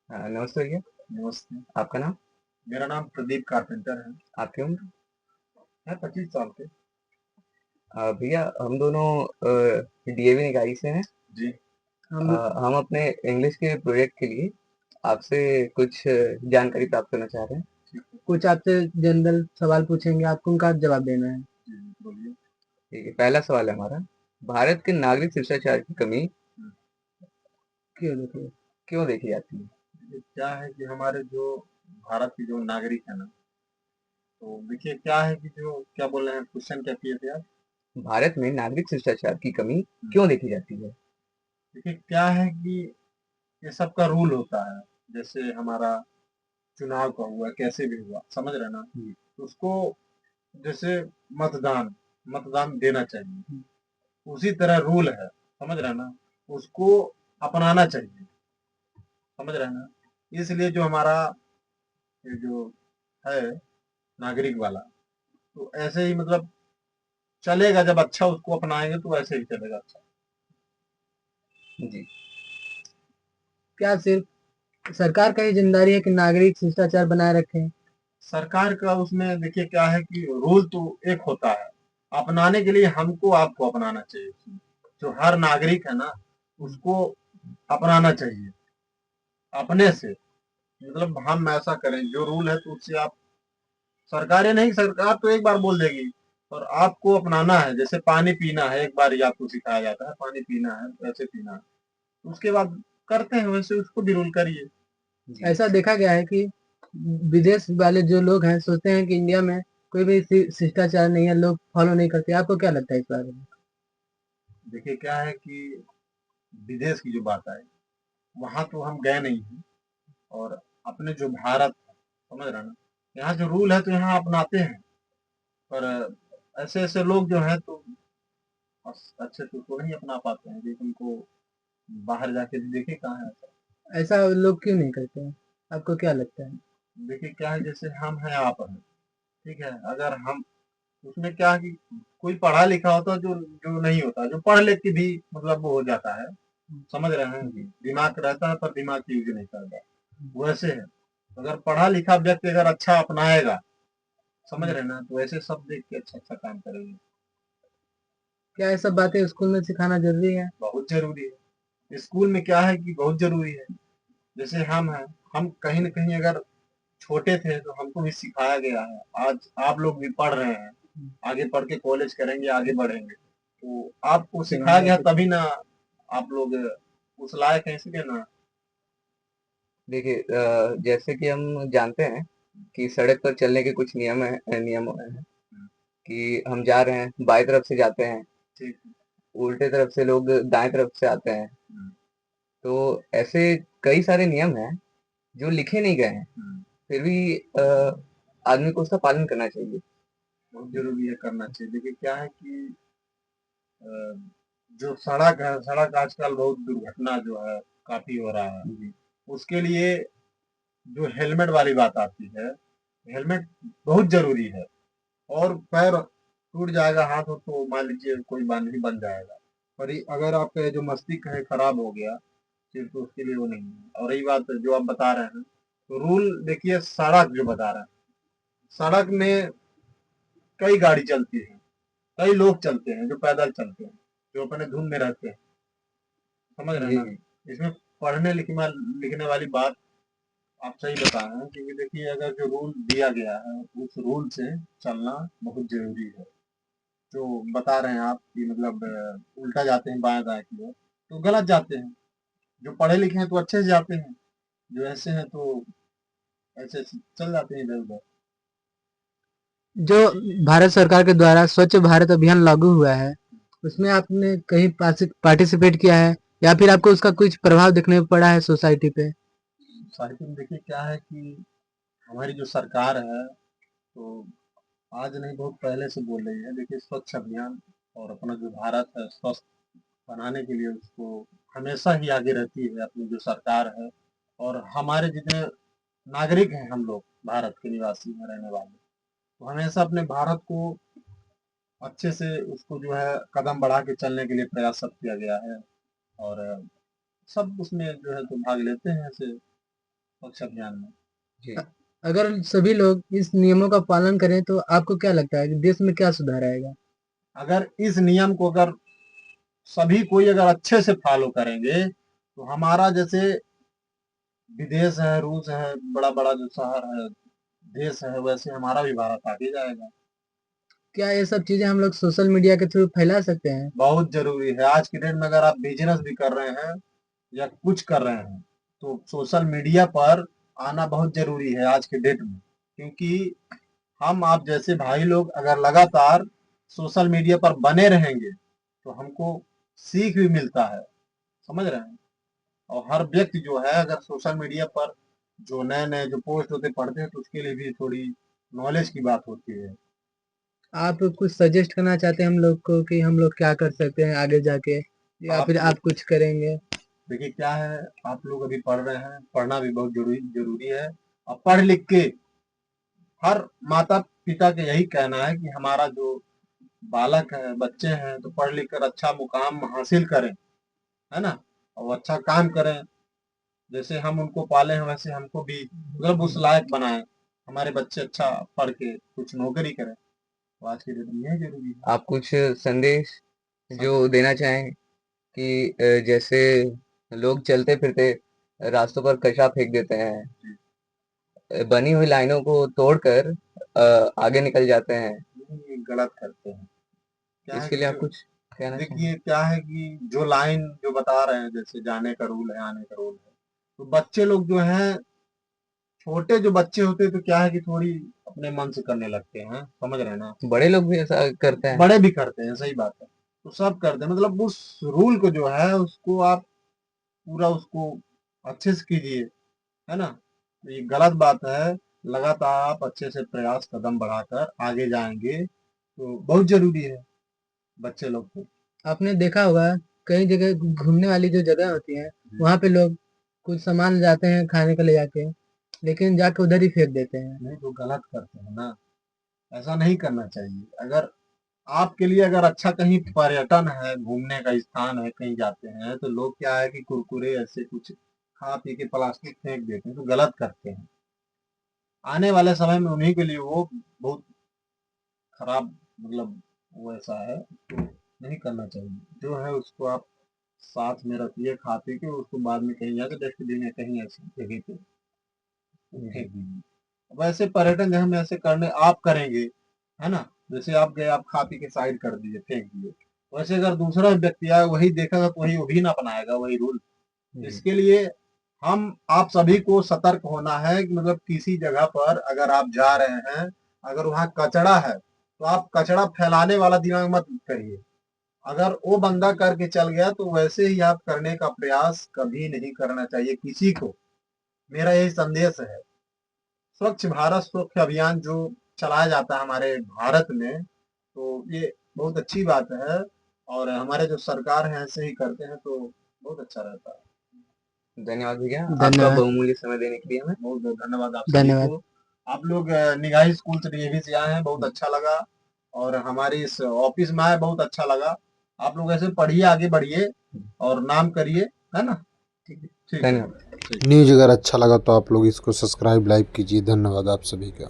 नमस्ते भैया। नमस्ते। आपका नाम? मेरा नाम प्रदीप कारपेंटर है। आपकी उम्र? मैं 25 साल के। भैया हम दोनों डीएवी निकाई से हैं। जी। हम अपने इंग्लिश के प्रोजेक्ट के लिए आपसे कुछ जानकारी प्राप्त करना चाह रहे हैं। ठीक है। कुछ आपसे जनरल सवाल पूछेंगे, आपको उनका जवाब देना है। जी, बोलिए। ठीक है, पहला सवाल है हमारा। भारत के नागरिक शिष्टाचार की कमी हुँ। क्यों देखी जाती है? ये क्या है कि हमारे जो भारत के जो नागरिक हैं ना, तो देखिए क्या है कि जो क्या बोल रहे हैं, क्वेश्चन क्या किए थे आप? भारत में नागरिक शिष्टाचार की कमी हुँ। क्यों देखी जाती है? देखिए क्या है कि ये सबका रूल होता है। जैसे हमारा चुनाव का हुआ, कैसे भी हुआ, समझ रहे हैं ना? तो उसको जैसे मतदान मतदान देना चाहिए। उसी तरह रूल है, समझ रहे हैं ना? उसको अपनाना चाहिए। समझ रहे हैं ना? इसलिए जो हमारा ये जो है नागरिक वाला, तो ऐसे ही मतलब चलेगा, जब अच्छा उसको अपनाएँगे तो ऐसे ही चलेगा अच्छा। जी। क्या सिर्फ सरकार का ही जिम्मेदारी है कि नागरिक शिष्टाचार बनाए रखें? सरकार का उसमें देखिए क्या है कि रूल तो एक होता है, अपनाने के लिए हमको आपको अपनाना चाहिए उसमें। जो हर नागरिक है ना, उसको अपनाना चाहिए, अपने से। मतलब हम ऐसा करें, जो रूल है तो उससे आप सरकारें नहीं, सरकार तो एक बार बोल देगी, और आपको अपनाना है। जैसे पानी पीना है, एक बार ही आपको सिखाया जाता है, पानी पीना है, वैसे पीना है। उसके बाद करते हैं वैसे, उसको भी रूल करिए। ऐसा देखा गया है कि विदेश वाले जो लोग हैं सोचते हैं कि इंडिया में कोई भी शिष्टाचार नहीं है, लोग फॉलो नहीं करते। आपको क्या लगता है इस बारे में? देखिए क्या है कि विदेश की जो बात है, वहाँ तो हम गए नहीं हैं, और अपने जो भारत है, समझ रहे हैं ना, यहाँ जो रूल है तो यहाँ अपनाते हैं। पर ऐसे-ऐसे लोग जो हैं तो अच्छे से उसको नहीं अपना पाते हैं, लेकिन उनको बाहर जाके भी देखे कहाँ है ऐसा। ऐसा लोग क्यों नहीं करते हैं? आपको क्या लगता है? देखिए क्या है, जैसे हम हैं, आप हैं, ठीक है? अगर हम उसमें क्या है कि कोई पढ़ा लिखा होता है, जो जो नहीं होता, जो पढ़ लिख के भी मतलब वो हो जाता है, समझ रहे हैं? दिमाग रहता है पर दिमाग की यूज़ नहीं करता, वैसे है। अगर पढ़ा लिखा व्यक्ति अगर अच्छा अपनाएगा, समझ रहे हैं ना, तो ऐसे सब देख के अच्छा-अच्छा काम करेंगे। क्या ये सब बातें स्कूल में सिखाना जरूरी है? बहुत ज़रूरी है। स्कूल में क्या है कि बहुत ज़रूरी है। जैसे हम हैं, हम कहीं न कहीं अगर छोटे थे तो हमको भी सिखाया गया है। आज आप लोग भी पढ़ रहे हैं, आगे पढ़ के कॉलेज करेंगे, आगे बढ़ेंगे। तो आपको सिखाया गया तभी ना आप लोग उस लायक हैं, इसलिए ना। देखिए, जैसे कि हम जानते हैं कि सड़क पर चलने के कुछ नियम हैं हुँ, कि हम जा रहे हैं, बाएं तरफ से जाते हैं, ठीक है। उल्टे तरफ से लोग दाएं तरफ से आते हैं। हुँ, तो ऐसे कई सारे नियम हैं जो लिखे नहीं गए हैं, हुँ, फिर भी आदमी को उसका पालन करना चाहिए। बहुत ज़रूरी है, करना चाहिए। देखिए क्या है कि अ, जो सड़क है, सड़क आजकल बहुत दुर्घटना जो है काफ़ी हो रहा है। जी। उसके लिए जो हेलमेट वाली बात आती है, हेलमेट बहुत ज़रूरी है। और पैर टूट जाएगा, हाथ हो तो मान लीजिए कोई बांध ही बन जाएगा। पर ये अगर आपका ये जो मस्तिष्क है खराब हो गया, फिर तो उसके लिए वो नहीं है। और रही बात जो आप बता रहे हैं, तो रूल देखिए, सड़क जो बता रहे हैं, सड़क में कई गाड़ी चलती है, कई लोग चलते हैं जो पैदल चलते हैं, जो अपने धुन में रहते हैं, समझ रहे हैं जी ना? जी। इसमें पढ़ने लिखने वाली बात आप सही बता रहे हैं, क्योंकि देखिए अगर जो रूल दिया गया है, उस रूल से चलना बहुत ज़रूरी है। जो बता रहे हैं आप कि मतलब उल्टा जाते हैं बाएँ-दाएँ की ओर, तो गलत जाते हैं। जो पढ़े लिखे हैं तो अच्छे से जाते हैं, जो ऐसे हैं तो ऐसे चल जाते हैं इधर-उधर। जो भारत सरकार के द्वारा स्वच्छ भारत अभियान लागू हुआ है, उसमें आपने कहीं पार्टिसिपेट किया है या फिर आपको उसका कुछ प्रभाव देखने को पड़ा है सोसाइटी पे? साहित्य में देखिए क्या है कि हमारी जो सरकार है, तो आज नहीं बहुत पहले से बोल रही है। देखिए स्वच्छ अभियान, और अपना जो भारत है स्वस्थ बनाने के लिए उसको हमेशा ही आगे रहती है अपनी जो सरकार है। और हमारे जितने नागरिक हैं, हम लोग भारत के निवासी में रहने वाले, तो हमेशा अपने भारत को अच्छे से उसको जो है कदम बढ़ा के चलने के लिए प्रयास सब किया गया है। और सब उसमें जो है तो भाग लेते हैं ऐसे। स्वच्छ अभियान में। जी। अगर सभी लोग इस नियमों का पालन करें तो आपको क्या लगता है कि देश में क्या सुधार आएगा? अगर इस नियम को अगर सभी कोई अगर अच्छे से फॉलो करेंगे तो हमारा जैसे विदेश है, रूस है, बड़ा-बड़ा जो शहर है, देश है, वैसे हमारा भी भारत आगे जाएगा। क्या ये सब चीजें हम लोग सोशल मीडिया के थ्रू फैला सकते हैं? बहुत ज़रूरी है। आज की डेट में अगर आप बिज़नेस भी कर रहे हैं या कुछ कर रहे हैं, तो सोशल मीडिया पर आना बहुत ज़रूरी है आज के डेट में। क्योंकि हम आप जैसे भाई लोग अगर लगातार सोशल मीडिया पर बने रहेंगे, तो हमको सीख भी मिलता है, समझ रहे हैं? और हर व्यक्ति जो है अगर सोशल मीडिया पर जो नए-नए जो पोस्ट होते पढ़ते हैं तो उसके लिए भी थोड़ी नॉलेज की बात होती है। आप कुछ सजेस्ट करना चाहते हैं हम लोग को कि हम लोग क्या कर सकते हैं आगे जाके, या आप फिर लोग आप कुछ करेंगे? देखिए क्या है, आप लोग अभी पढ़ रहे हैं, पढ़ना भी बहुत ज़रूरी ज़रूरी है और पढ़ लिख के हर माता-पिता का यही कहना है कि हमारा जो बालक है, बच्चे हैं, तो पढ़ लिख कर अच्छा मुकाम हासिल करें, है ना? और अच्छा काम करें। जैसे हम उनको पाले हैं वैसे हमको भी मतलब उस लायक बनाएँ। हमारे बच्चे अच्छा पढ़ के कुछ नौकरी करें। तो आज की डेट में यही ज़रूरी है। आप कुछ संदेश जो देना चाहें कि जैसे लोग चलते-फिरते रास्तों पर कचरा फेंक देते हैं, जी। बनी हुई लाइनों को तोड़कर आगे निकल जाते हैं, ये गलत करते हैं। क्या है इसके कि लिए आप जो कुछ कहना चाहें? देखिए क्या है कि जो लाइन जो बता रहे हैं जैसे जाने का रूल है, आने का रूल है, तो बच्चे लोग जो हैं, छोटे जो बच्चे होते हैं तो क्या है कि थोड़ी अपने मन से करने लगते हैं, समझ रहे हैं ना? बड़े लोग भी ऐसा करते हैं? बड़े भी करते हैं, सही बात है। तो सब करते हैं मतलब उस रूल को जो है उसको आप पूरा उसको अच्छे से कीजिए, है ना? तो ये गलत बात है, लगातार आप अच्छे से प्रयास कदम बढ़ाकर आगे जाएँगे, तो बहुत ज़रूरी है बच्चे लोग को। आपने देखा होगा कई जगह घूमने वाली जो जगह होती है, जी। वहाँ पे लोग कुछ सामान ले जाते हैं खाने को ले जाके, लेकिन जाके उधर ही फेंक देते हैं। नहीं तो गलत करते हैं ना, ऐसा नहीं करना चाहिए। अगर आपके लिए अगर अच्छा कहीं पर्यटन है, घूमने का स्थान है, कहीं जाते हैं, तो लोग क्या है कि कुरकुरे ऐसे कुछ खा पी के प्लास्टिक फेंक देते हैं, तो गलत करते हैं। आने वाले समय में उन्हीं के लिए वो बहुत खराब मतलब वो ऐसा है, तो नहीं करना चाहिए। जो है उसको आप साथ में रखिए, खा पी के उसको बाद में कहीं जाके डस्टबिन या कहीं ऐसी जगह पे जी। फेंक दीजिए। वैसे पर्यटन जहाँ में ऐसे करने आप करेंगे, है ना? जैसे आप गए, आप खा पी के साइड कर दिए, फेंक दिए। वैसे अगर दूसरा व्यक्ति आया, वही देखेगा तो वही वो भी ना अपनाएगा वही रूल। जी। इसके लिए हम आप सभी को सतर्क होना है कि मतलब किसी जगह पर अगर आप जा रहे हैं, अगर वहाँ कचरा है, तो आप कचरा फैलाने वाला दिमाग मत करिए। अगर वो बंदा करके चल गया, तो वैसे ही आप करने का प्रयास कभी नहीं करना चाहिए किसी को। मेरा यही संदेश है। स्वच्छ भारत स्वच्छ अभियान जो चलाया जाता है हमारे भारत में, तो ये बहुत अच्छी बात है और हमारे जो सरकार हैं ऐसे ही करते हैं तो बहुत अच्छा रहता है। धन्यवाद भैया, आपका धन्यवाद। बहुमूल्य समय देने के लिए हमें। बहुत-बहुत धन्यवाद आप सभी धन्यवाद। को। आप लोग निगाही स्कूल से डीएवी से आए हैं, बहुत अच्छा लगा और हमारी इस ऑफिस में आए बहुत अच्छा लगा। आप लोग ऐसे पढ़िए, आगे बढ़िए और नाम करिए, है ना? ठीक है। धन्यवाद। ठीक। न्यूज़ अगर अच्छा लगा तो आप लोग इसको सब्सक्राइब लाइक कीजिए। धन्यवाद आप सभी का।